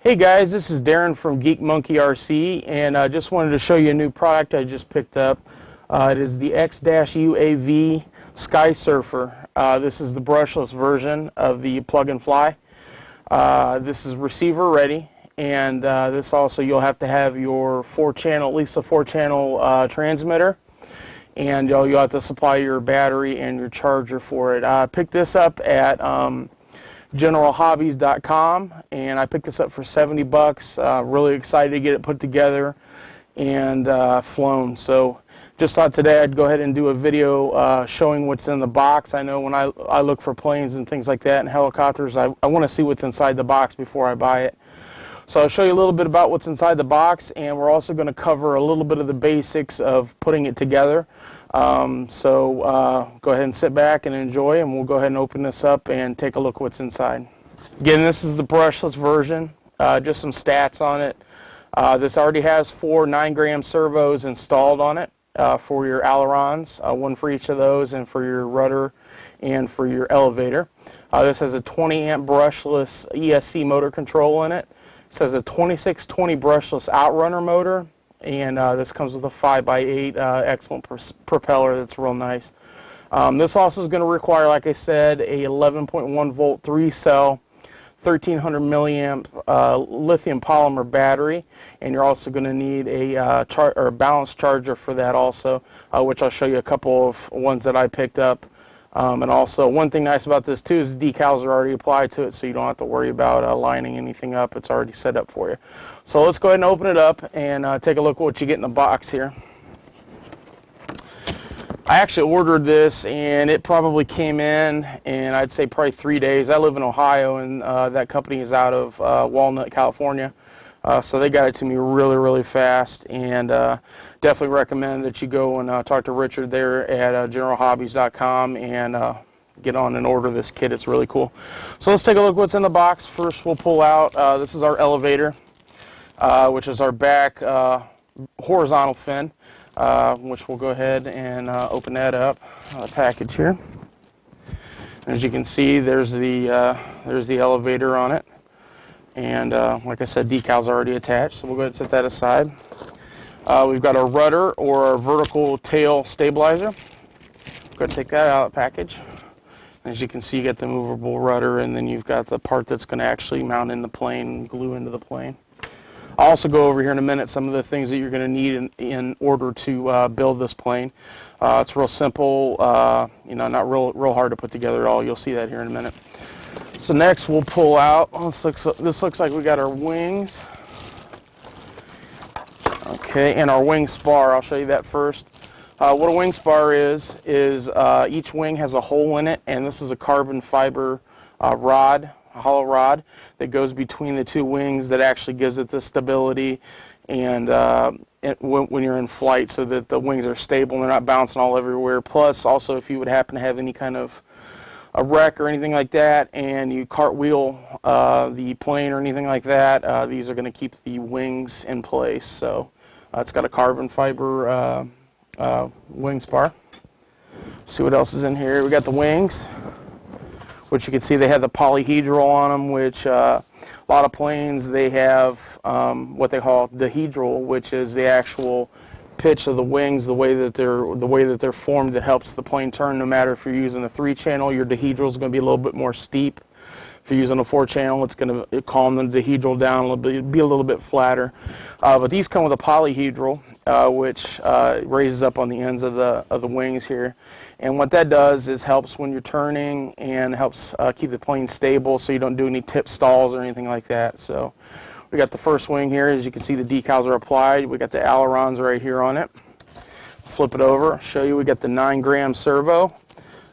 Hey guys, this is Darren from Geek Monkey RC, and I just wanted to show you a new product I just picked up. It is the X-UAV Sky Surfer. This is the brushless version of the plug and fly. This is receiver ready, and this also you'll have to have your at least a 4-channel transmitter, and you'll have to supply your battery and your charger for it. I picked this up at generalhobbies.com, and I picked this up for 70 bucks. Really excited to get it put together and flown. So just thought today I'd go ahead and do a video showing what's in the box. I know when I look for planes and things like that and helicopters, I want to see what's inside the box before I buy it. So I'll show you a little bit about what's inside the box, and we're also going to cover a little bit of the basics of putting it together. So go ahead and sit back and enjoy, and we'll go ahead and open this up and take a look what's inside. Again, this is the brushless version, just some stats on it. This already has 4 9-gram servos installed on it for your ailerons, one for each of those, and for your rudder and for your elevator. This has a 20-amp brushless ESC motor control in it. It says a 2620 brushless outrunner motor, and this comes with a 5x8 excellent propeller that's real nice. This also is going to require, like I said, a 11.1 volt 3-cell 1300 milliamp lithium polymer battery, and you're also going to need a balance charger for that also, which I'll show you a couple of ones that I picked up. And also, one thing nice about this too is the decals are already applied to it, so you don't have to worry about lining anything up. It's already set up for you. So let's go ahead and open it up and take a look at what you get in the box here. I actually ordered this, and it probably came in I'd say probably 3 days. I live in Ohio, and that company is out of Walnut, California. So they got it to me really, really fast, and definitely recommend that you go and talk to Richard there at generalhobbies.com and get on and order this kit. It's really cool. So let's take a look what's in the box. First, we'll pull out, this is our elevator, which is our back horizontal fin, which we'll go ahead and open that up, the package here. As you can see, there's the elevator on it. And like I said, decals are already attached, so we'll go ahead and set that aside. We've got our rudder or our vertical tail stabilizer. Go ahead and take that out of the package. As you can see, you get the movable rudder, and then you've got the part that's going to actually mount in the plane and glue into the plane. I'll also go over here in a minute some of the things that you're going to need in order to build this plane. It's real simple, not real hard to put together at all. You'll see that here in a minute. So next we'll pull out, this looks like we got our wings. Okay, and our wing spar, I'll show you that first. What a wing spar is each wing has a hole in it, and this is a carbon fiber rod, a hollow rod, that goes between the 2 wings that actually gives it the stability and when you're in flight, so that the wings are stable and they're not bouncing all everywhere. Plus, also, if you would happen to have any kind of a wreck or anything like that, and you cartwheel the plane or anything like that, these are going to keep the wings in place. So it's got a carbon fiber wing spar. See what else is in here. We got the wings, which you can see they have the polyhedral on them, which a lot of planes, they have what they call dihedral, which is the actual pitch of the wings, the way that they're formed, that helps the plane turn. No matter if you're using a 3-channel, your dihedral is going to be a little bit more steep. If you're using a 4-channel, it's going to calm the dihedral down a little bit, be a little bit flatter. But these come with a polyhedral, which raises up on the ends of the wings here. And what that does is helps when you're turning, and helps keep the plane stable, so you don't do any tip stalls or anything like that. So we got the first wing here. As you can see, the decals are applied. We got the ailerons right here on it. Flip it over, show you we got the 9-gram servo.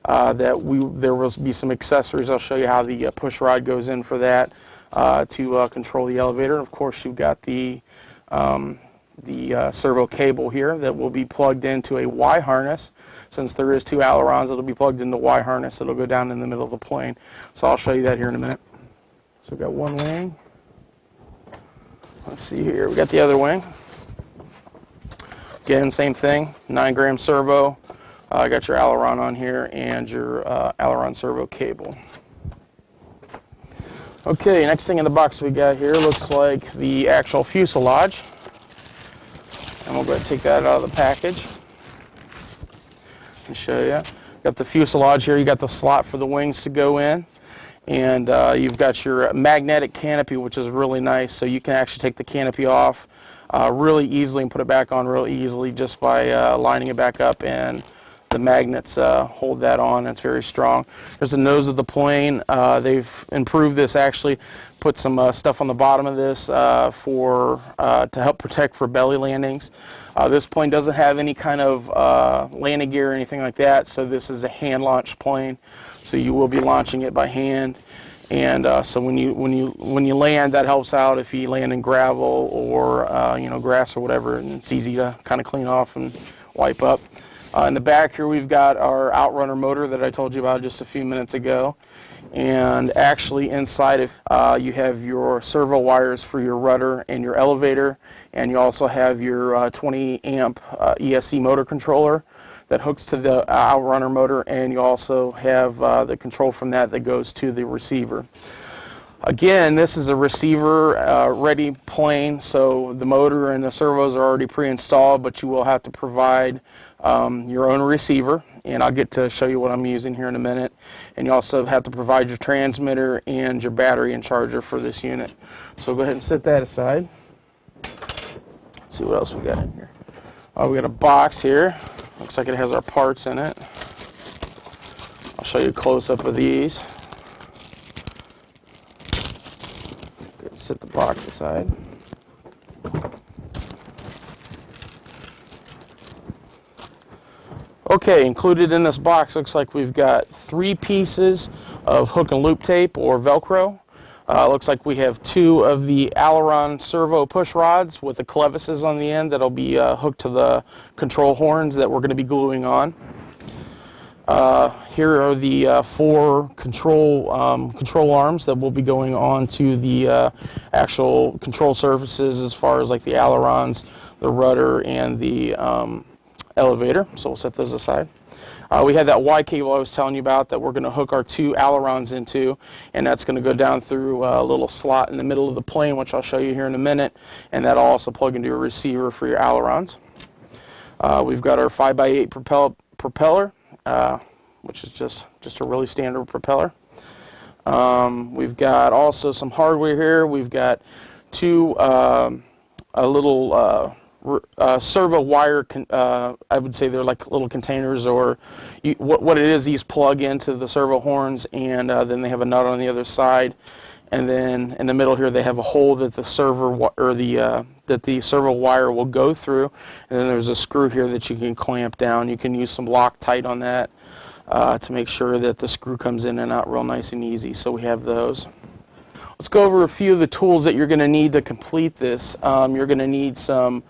There will be some accessories. I'll show you how the push rod goes in for that to control the elevator. Of course, you've got the servo cable here that will be plugged into a Y harness. Since there is 2 ailerons, it'll be plugged into Y harness. It'll go down in the middle of the plane. So I'll show you that here in a minute. So we've got one wing. Let's see here. We got the other wing. Again, same thing. 9-gram servo. I got your aileron on here and your aileron servo cable. Okay, next thing in the box we got here looks like the actual fuselage. And we'll go ahead and take that out of the package and show you. Got the fuselage here, you got the slot for the wings to go in. And you've got your magnetic canopy, which is really nice, so you can actually take the canopy off really easily and put it back on real easily just by lining it back up, and the magnets hold that on. It's very strong. There's the nose of the plane. They've improved this, actually put some stuff on the bottom of this to help protect for belly landings. This plane doesn't have any kind of landing gear or anything like that, so this is a hand launched plane. So you will be launching it by hand, and so when you land, that helps out if you land in gravel or grass or whatever, and it's easy to kind of clean off and wipe up. In the back here, we've got our outrunner motor that I told you about just a few minutes ago, and actually inside of you have your servo wires for your rudder and your elevator, and you also have your 20 amp ESC motor controller that hooks to the outrunner motor, and you also have the control from that goes to the receiver. Again, this is a receiver ready plane, so the motor and the servos are already pre-installed, but you will have to provide your own receiver, and I'll get to show you what I'm using here in a minute. And you also have to provide your transmitter and your battery and charger for this unit. So go ahead and set that aside. Let's see what else we got in here. We got a box here. Looks like it has our parts in it. I'll show you a close-up of these. Set the box aside. Okay, included in this box looks like we've got 3 pieces of hook and loop tape or Velcro. Looks like we have 2 of the aileron servo push rods with the clevises on the end that'll be hooked to the control horns that we're going to be gluing on. Here are the 4 control arms that will be going on to the actual control surfaces, as far as like the ailerons, the rudder, and the elevator. So we'll set those aside. We had that Y cable I was telling you about that we're going to hook our 2 ailerons into, and that's going to go down through a little slot in the middle of the plane, which I'll show you here in a minute, and that'll also plug into a receiver for your ailerons. We've got our 5x8 propeller, which is just a really standard propeller. We've got also some hardware here. We've got 2 little servo wire, I would say they're like little containers, or what it is, these plug into the servo horns, and then they have a nut on the other side, and then in the middle here they have a hole that the servo wire will go through, and then there's a screw here that you can clamp down. You can use some Loctite on that to make sure that the screw comes in and out real nice and easy. So we have those. Let's go over a few of the tools that you're going to need to complete this. You're going to need some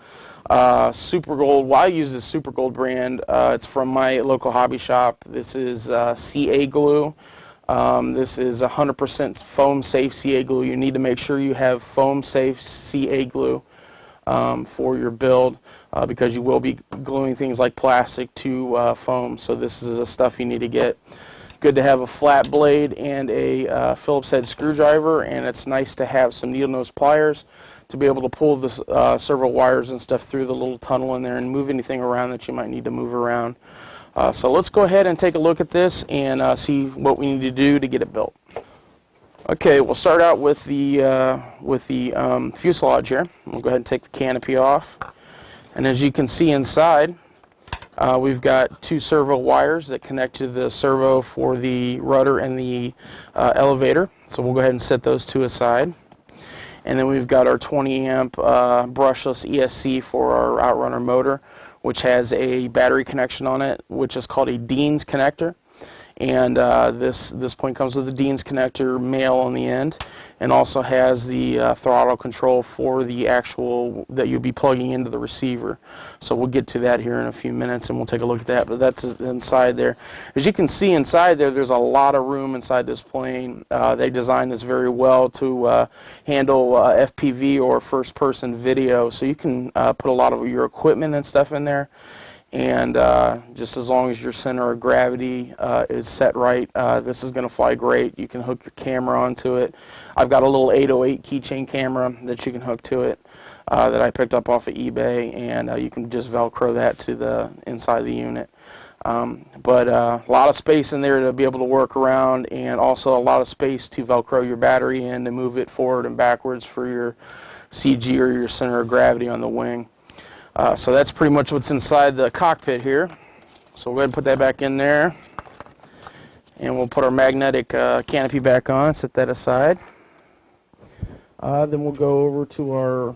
Super Gold. Well, I use the Super Gold brand. It's from my local hobby shop. This is CA glue. This is 100% foam safe CA glue. You need to make sure you have foam safe CA glue for your build, because you will be gluing things like plastic to foam. So this is the stuff you need to get. Good to have a flat blade and a Phillips head screwdriver, and it's nice to have some needle nose pliers to be able to pull the servo wires and stuff through the little tunnel in there and move anything around that you might need to move around. So let's go ahead and take a look at this and see what we need to do to get it built. Okay, we'll start out with the fuselage here. We'll go ahead and take the canopy off, and as you can see inside, we've got 2 servo wires that connect to the servo for the rudder and the elevator. So we'll go ahead and set those 2 aside. And then we've got our 20 amp brushless ESC for our outrunner motor, which has a battery connection on it, which is called a Dean's connector. And this point comes with the Dean's connector male on the end, and also has the throttle control for the actual that you'll be plugging into the receiver. So we'll get to that here in a few minutes, and we'll take a look at that. But that's inside there. As you can see inside there, there's a lot of room inside this plane. They designed this very well to handle FPV or first-person video. So you can put a lot of your equipment and stuff in there. and just as long as your center of gravity is set right, this is going to fly great. You can hook your camera onto it. I've got a little 808 keychain camera that you can hook to it that I picked up off of eBay, and you can just Velcro that to the inside of the unit. But a lot of space in there to be able to work around, and also a lot of space to Velcro your battery in to move it forward and backwards for your CG or your center of gravity on the wing. So that's pretty much what's inside the cockpit here. So we'll go ahead and put that back in there, and we'll put our magnetic canopy back on, set that aside. Then we'll go over to our,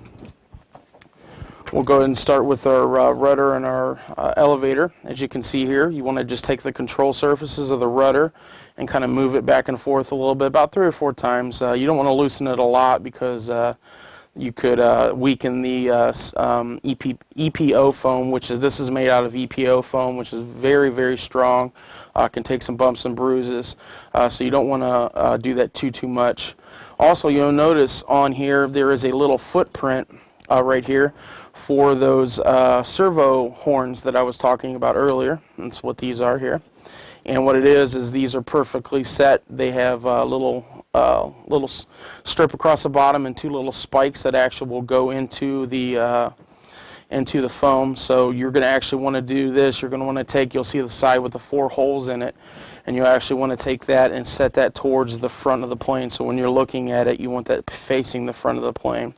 we'll go ahead and start with our rudder and our elevator. As you can see here, you want to just take the control surfaces of the rudder and kind of move it back and forth a little bit, about 3 or 4 times. You don't want to loosen it a lot because you could weaken the EPO foam, which is, this is made out of EPO foam, which is very, very strong. Can take some bumps and bruises, so you don't want to do that too much. Also, you'll notice on here there is a little footprint right here for those servo horns that I was talking about earlier. That's what these are here. And what it is these are perfectly set. They have a little strip across the bottom and 2 little spikes that actually will go into the foam. So you're going to actually want to do this. You're going to want to take, you'll see the side with the 4 holes in it, and you actually want to take that and set that towards the front of the plane. So when you're looking at it, you want that facing the front of the plane.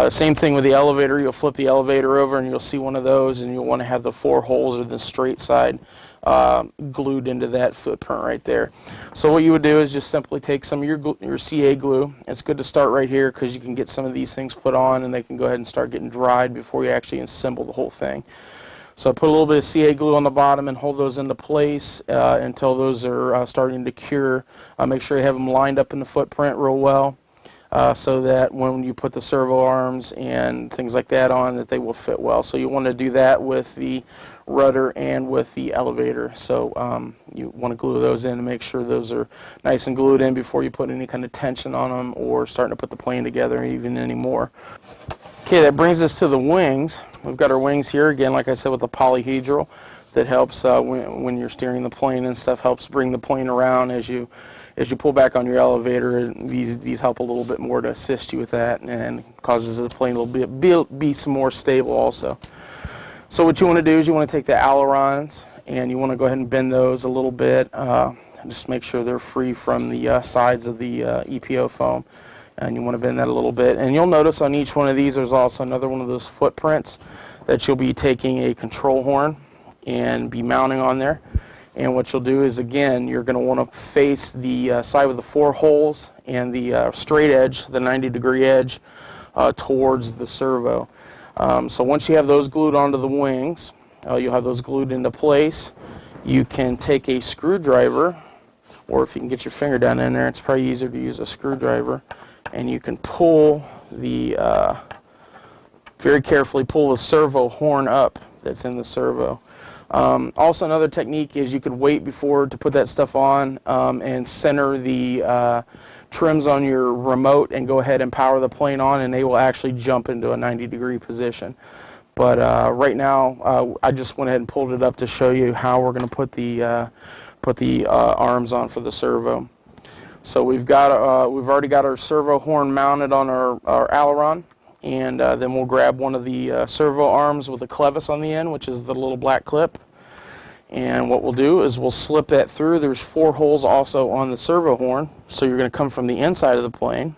Same thing with the elevator. You'll flip the elevator over and you'll see one of those, and you'll want to have the 4 holes or the straight side glued into that footprint right there. So what you would do is just simply take some of your CA glue. It's good to start right here because you can get some of these things put on and they can go ahead and start getting dried before you actually assemble the whole thing. So put a little bit of CA glue on the bottom and hold those into place until those are starting to cure. Make sure you have them lined up in the footprint real well. So that when you put the servo arms and things like that on, that they will fit well. So you want to do that with the rudder and with the elevator. So you want to glue those in to make sure those are nice and glued in before you put any kind of tension on them or starting to put the plane together even anymore. Okay, that brings us to the wings. We've got our wings here, again, like I said, with the polyhedral that helps when you're steering the plane and stuff, helps bring the plane around as you pull back on your elevator. These help a little bit more to assist you with that, and causes the plane to be some more stable also. So what you want to do is you want to take the ailerons and you want to go ahead and bend those a little bit. Just make sure they're free from the sides of the EPO foam, and you want to bend that a little bit. And you'll notice on each one of these there's also another one of those footprints that you'll be taking a control horn and be mounting on there. And what you'll do is, again, you're going to want to face the side with the 4 holes and the straight edge, the 90-degree edge, towards the servo. So once you have those glued onto the wings, you'll have those glued into place. You can take a screwdriver, or if you can get your finger down in there, it's probably easier to use a screwdriver, and you can pull the, very carefully pull the servo horn up that's in the servo. Also, another technique is you could wait before to put that stuff on and center the trims on your remote and go ahead and power the plane on, and they will actually jump into a 90-degree position. But right now, I just went ahead and pulled it up to show you how we're going to put the arms on for the servo. So we've already got our servo horn mounted on our aileron. And then we'll grab one of the servo arms with a clevis on the end, which is the little black clip. And what we'll do is we'll slip that through. There's 4 holes also on the servo horn. So you're going to come from the inside of the plane,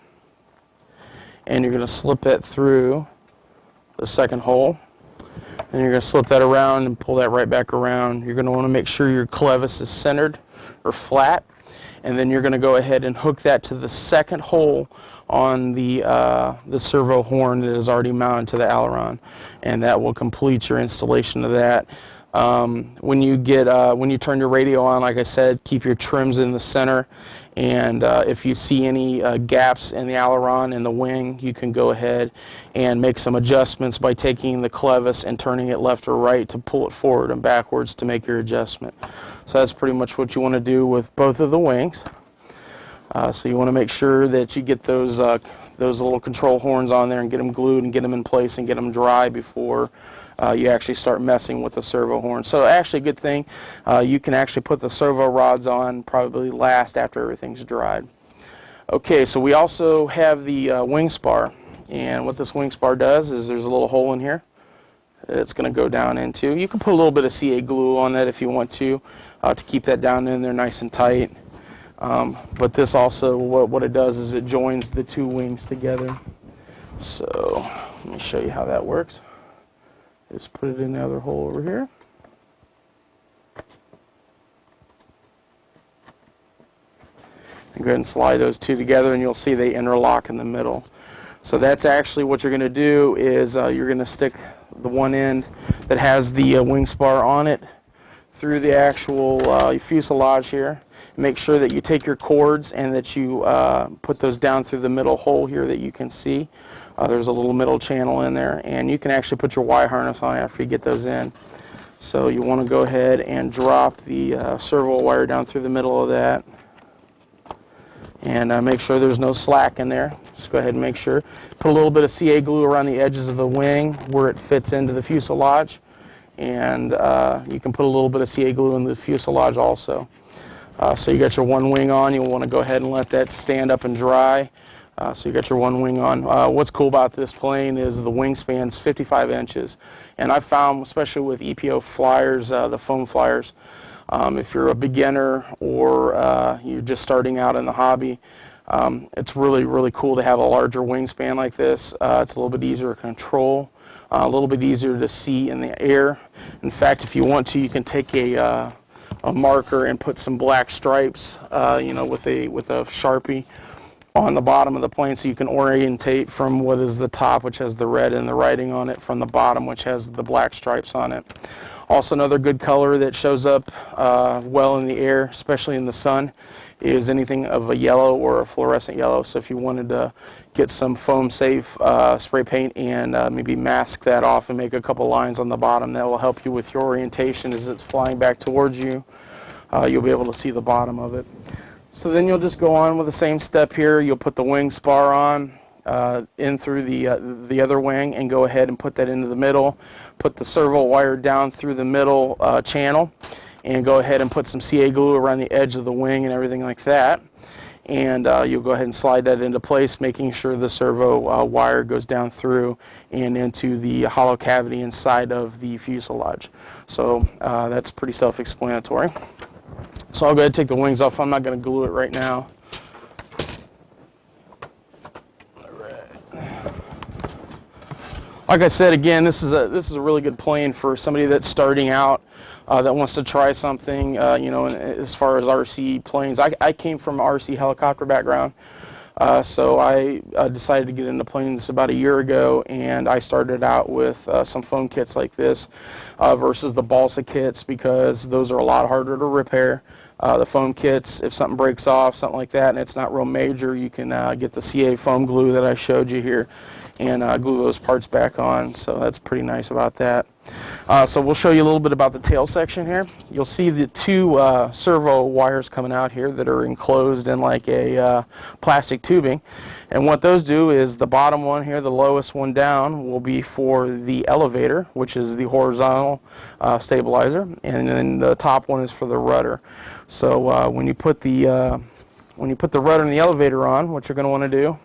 and you're going to slip that through the second hole. And you're going to slip that around and pull that right back around. You're going to want to make sure your clevis is centered or flat. And then you're going to go ahead and hook that to the second hole on the servo horn that is already mounted to the aileron, and that will complete your installation of that. When you turn your radio on, like I said, keep your trims in the center, and if you see any gaps in the aileron and the wing, you can go ahead and make some adjustments by taking the clevis and turning it left or right to pull it forward and backwards to make your adjustment. So that's pretty much what you want to do with both of the wings. So you want to make sure that you get those little control horns on there and get them glued and get them in place and get them dry before you actually start messing with the servo horn. So actually a good thing, you can actually put the servo rods on probably last after everything's dried. Okay, so we also have the wing spar, and what this wing spar does is there's a little hole in here that it's going to go down into. You can put a little bit of CA glue on that if you want to keep that down in there nice and tight. But this also, what it does is it joins the two wings together. So let me show you how that works. Just put it in the other hole over here. And go ahead and slide those two together, and you'll see they interlock in the middle. So that's actually what you're going to do is you're going to stick the one end that has the wing spar on it through the actual fuselage here. Make sure that you take your cords and that you put those down through the middle hole here that you can see. There's a little middle channel in there, and you can actually put your Y harness on after you get those in. So you want to go ahead and drop the servo wire down through the middle of that. And make sure there's no slack in there. Just go ahead and make sure. Put a little bit of CA glue around the edges of the wing where it fits into the fuselage. And you can put a little bit of CA glue in the fuselage also. So you got your one wing on. You'll want to go ahead and let that stand up and dry. So you got your one wing on. What's cool about this plane is the wingspan's 55 inches. And I've found, especially with EPO flyers, the foam flyers, if you're a beginner or you're just starting out in the hobby, it's really, really cool to have a larger wingspan like this. It's a little bit easier to control, a little bit easier to see in the air. In fact, if you want to, you can take a marker and put some black stripes, with a Sharpie on the bottom of the plane, so you can orientate from what is the top, which has the red and the writing on it, from the bottom, which has the black stripes on it. Also, another good color that shows up well in the air, especially in the sun, is anything of a yellow or a fluorescent yellow. So if you wanted to get some foam safe spray paint and maybe mask that off and make a couple lines on the bottom, that will help you with your orientation as it's flying back towards you. You'll be able to see the bottom of it. So then you'll just go on with the same step here. You'll put the wing spar on in through the other wing and go ahead and put that into the middle. Put the servo wire down through the middle channel and go ahead and put some CA glue around the edge of the wing and everything like that. And you'll go ahead and slide that into place, making sure the servo wire goes down through and into the hollow cavity inside of the fuselage. So that's pretty self-explanatory. So I'll go ahead and take the wings off. I'm not going to glue it right now. All right. Like I said, again, this is a really good plane for somebody that's starting out, that wants to try something, as far as RC planes. I came from an RC helicopter background, so I decided to get into planes about a year ago, and I started out with some foam kits like this versus the balsa kits, because those are a lot harder to repair. The foam kits, if something breaks off, something like that, and it's not real major, you can get the CA foam glue that I showed you here and glue those parts back on. So that's pretty nice about that. So we'll show you a little bit about the tail section here. You'll see the two servo wires coming out here that are enclosed in like a plastic tubing. And what those do is the bottom one here, the lowest one down, will be for the elevator, which is the horizontal stabilizer, and then the top one is for the rudder. So when you put the rudder and the elevator on, what you're going to want to do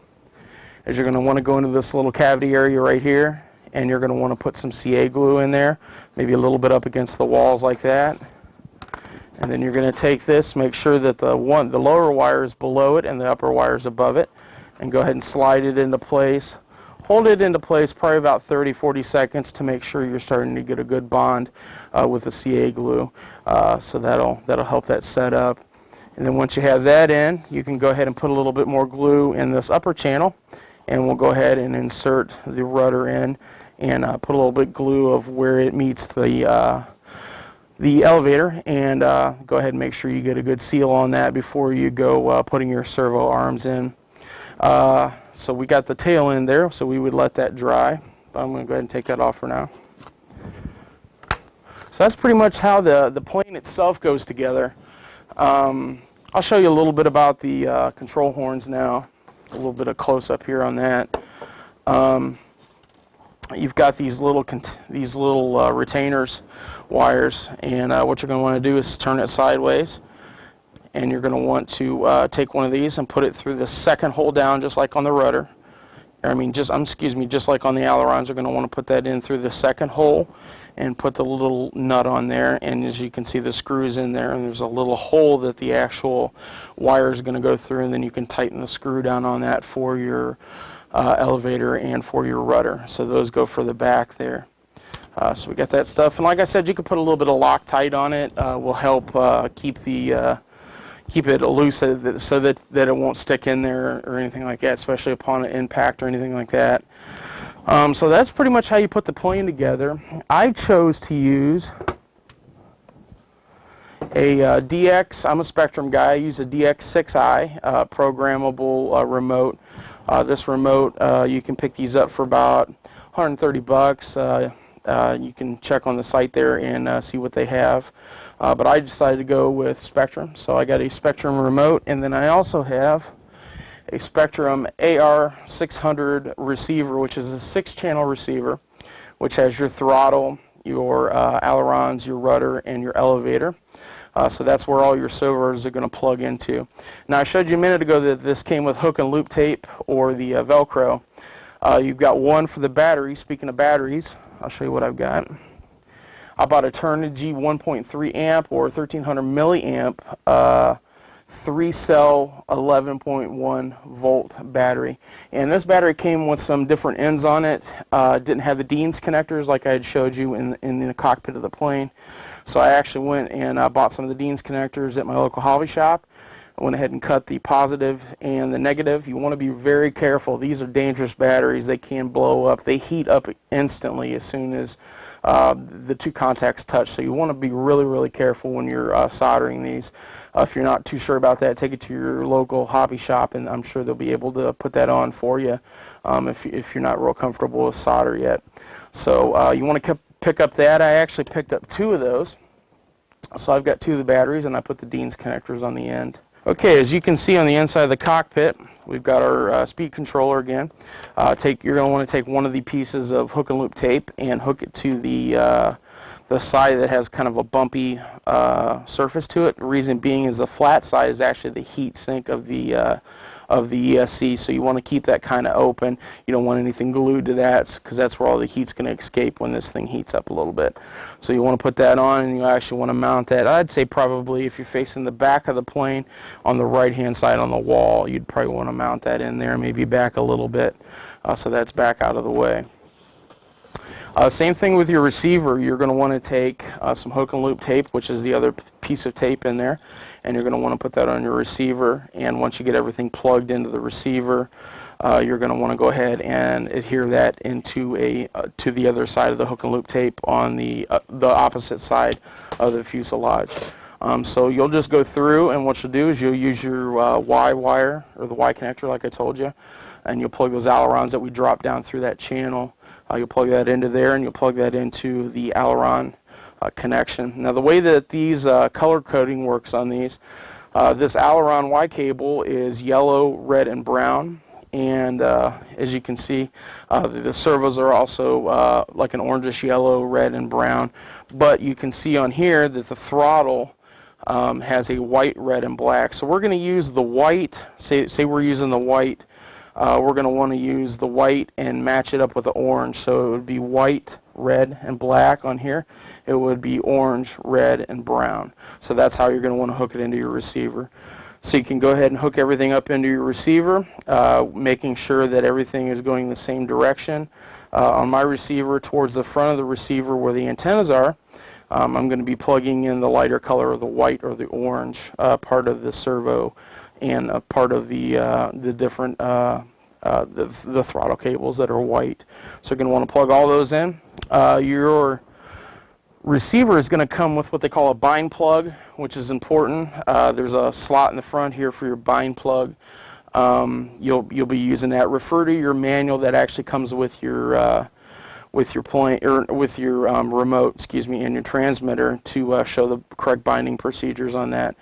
is you're going to want to go into this little cavity area right here, and you're going to want to put some CA glue in there, maybe a little bit up against the walls like that. And then you're going to take this, make sure that the lower wire is below it and the upper wire is above it, and go ahead and slide it into place. Hold it into place probably about 30-40 seconds to make sure you're starting to get a good bond with the CA glue. So that'll help that set up. And then once you have that in, you can go ahead and put a little bit more glue in this upper channel, and we'll go ahead and insert the rudder in and put a little bit glue of where it meets the elevator, and go ahead and make sure you get a good seal on that before you go putting your servo arms in. So we got the tail in there, so we would let that dry. But I'm going to go ahead and take that off for now. So that's pretty much how the plane itself goes together. I'll show you a little bit about the control horns now. A little bit of close-up here on that. you've got these little retainers wires, and what you're going to want to do is turn it sideways, and you're going to want to take one of these and put it through the second hole down, just like on the rudder. Just like on the ailerons. You're going to want to put that in through the second hole and put the little nut on there, and as you can see, the screw is in there, and there's a little hole that the actual wire is going to go through, and then you can tighten the screw down on that for your elevator and for your rudder. So those go for the back there. So we got that stuff, and like I said, you can put a little bit of Loctite on it. Will help keep it loose so that it won't stick in there or anything like that, especially upon an impact or anything like that. So that's pretty much how you put the plane together. I chose to use a DX. I'm a Spectrum guy. I use a DX6i programmable remote. This remote, you can pick these up for about 130 bucks. You can check on the site there and see what they have. But I decided to go with Spectrum, so I got a Spectrum remote, and then I also have a Spectrum AR600 receiver, which is a 6-channel receiver, which has your throttle, your ailerons, your rudder, and your elevator. So that's where all your servos are going to plug into. Now, I showed you a minute ago that this came with hook and loop tape or the Velcro. You've got one for the battery. Speaking of batteries, I'll show you what I've got. I bought a Turnigy 1.3 amp or 1300 milliamp 3-cell 11.1 volt battery, and this battery came with some different ends on it. Didn't have the Dean's connectors like I had showed you in the cockpit of the plane, so I actually went and bought some of the Dean's connectors at my local hobby shop. I went ahead and cut the positive and the negative. You want to be very careful. These are dangerous batteries. They can blow up. They heat up instantly as soon as the two contacts touch, so you want to be really, really careful when you're soldering these. If you're not too sure about that, take it to your local hobby shop, and I'm sure they'll be able to put that on for you if you're not real comfortable with solder yet. So you want to pick up that. I actually picked up 2 of those. So I've got 2 of the batteries, and I put the Dean's connectors on the end. Okay, as you can see on the inside of the cockpit, we've got our speed controller again. You're going to want to take one of the pieces of hook and loop tape and hook it to the side that has kind of a bumpy surface to it. The reason being is the flat side is actually the heat sink of the ESC, so you want to keep that kind of open. You don't want anything glued to that, because that's where all the heat's going to escape when this thing heats up a little bit. So you want to put that on, and you actually want to mount that. I'd say probably if you're facing the back of the plane on the right-hand side on the wall, you'd probably want to mount that in there, maybe back a little bit, so that's back out of the way. Same thing with your receiver. You're going to want to take some hook and loop tape, which is the other piece of tape in there, and you're going to want to put that on your receiver. And once you get everything plugged into the receiver, you're going to want to go ahead and adhere that into to the other side of the hook and loop tape on the opposite side of the fuselage. So you'll just go through, and what you'll do is you'll use your Y wire, or the Y connector like I told you, and you'll plug those ailerons that we dropped down through that channel. You'll plug that into there, and you'll plug that into the aileron connection. Now, the way that these color coding works on these, this aileron Y cable is yellow, red, and brown. And as you can see, the servos are also like an orangish yellow, red, and brown. But you can see on here that the throttle has a white, red, and black. So we're going to use the white. Say we're using the white. We're going to want to use the white and match it up with the orange. So it would be white, red, and black on here. It would be orange, red, and brown. So that's how you're going to want to hook it into your receiver. So you can go ahead and hook everything up into your receiver, making sure that everything is going the same direction. On my receiver, towards the front of the receiver where the antennas are, I'm going to be plugging in the lighter color of the white or the orange part of the servo, and a part of the different the throttle cables that are white. So you're going to want to plug all those in. Your receiver is going to come with what they call a bind plug, which is important. There's a slot in the front here for your bind plug. You'll be using that. Refer to your manual that actually comes with your plane, or with your remote, and your transmitter to show the correct binding procedures on that.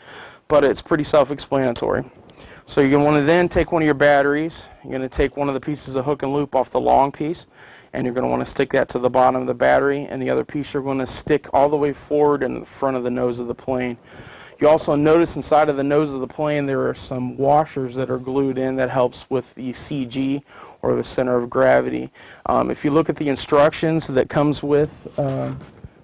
But it's pretty self-explanatory. So you're going to want to then take one of your batteries. You're going to take one of the pieces of hook and loop off the long piece, and you're going to want to stick that to the bottom of the battery, and the other piece you're going to stick all the way forward in the front of the nose of the plane. You also notice inside of the nose of the plane there are some washers that are glued in that helps with the CG, or the center of gravity. If you look at the instructions that comes with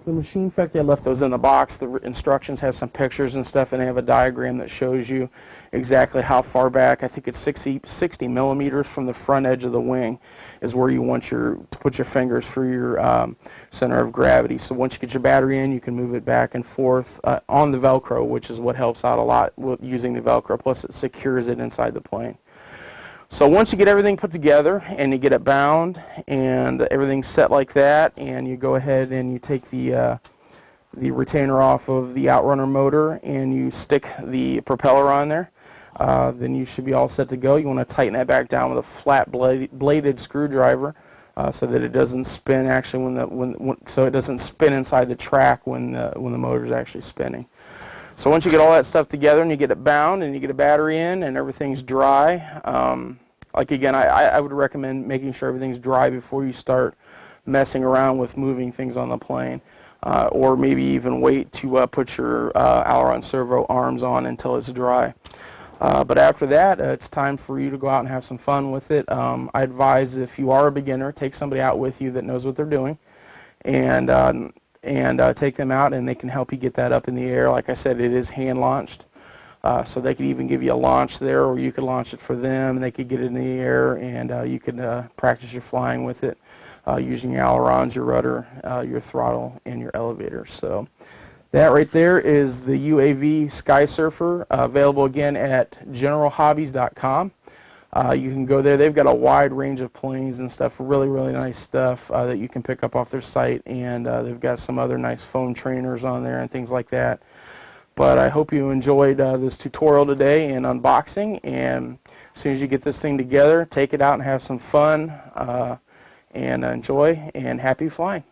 the machine, in fact, I left those in the box. The instructions have some pictures and stuff, and they have a diagram that shows you exactly how far back. I think it's 60 millimeters from the front edge of the wing is where you want to put your fingers for your center of gravity. So once you get your battery in, you can move it back and forth on the Velcro, which is what helps out a lot with using the Velcro. Plus, it secures it inside the plane. So once you get everything put together and you get it bound and everything's set like that, and you go ahead and you take the retainer off of the outrunner motor and you stick the propeller on there, then you should be all set to go. You want to tighten that back down with a flat bladed screwdriver so that it doesn't spin so it doesn't spin inside the track when the motor is actually spinning. So once you get all that stuff together and you get it bound and you get a battery in and everything's dry, like again, I would recommend making sure everything's dry before you start messing around with moving things on the plane, or maybe even wait to put your aileron servo arms on until it's dry. But after that, it's time for you to go out and have some fun with it. I advise, if you are a beginner, take somebody out with you that knows what they're doing, and take them out, and they can help you get that up in the air. Like I said, it is hand launched, so they could even give you a launch there, or you could launch it for them, and they could get it in the air, and you could practice your flying with it using your ailerons, your rudder, your throttle, and your elevator. So that right there is the UAV Sky Surfer, available again at generalhobbies.com. You can go there. They've got a wide range of planes and stuff, really, really nice stuff that you can pick up off their site, and they've got some other nice foam trainers on there and things like that. But I hope you enjoyed this tutorial today and unboxing, and as soon as you get this thing together, take it out and have some fun, and enjoy, and happy flying.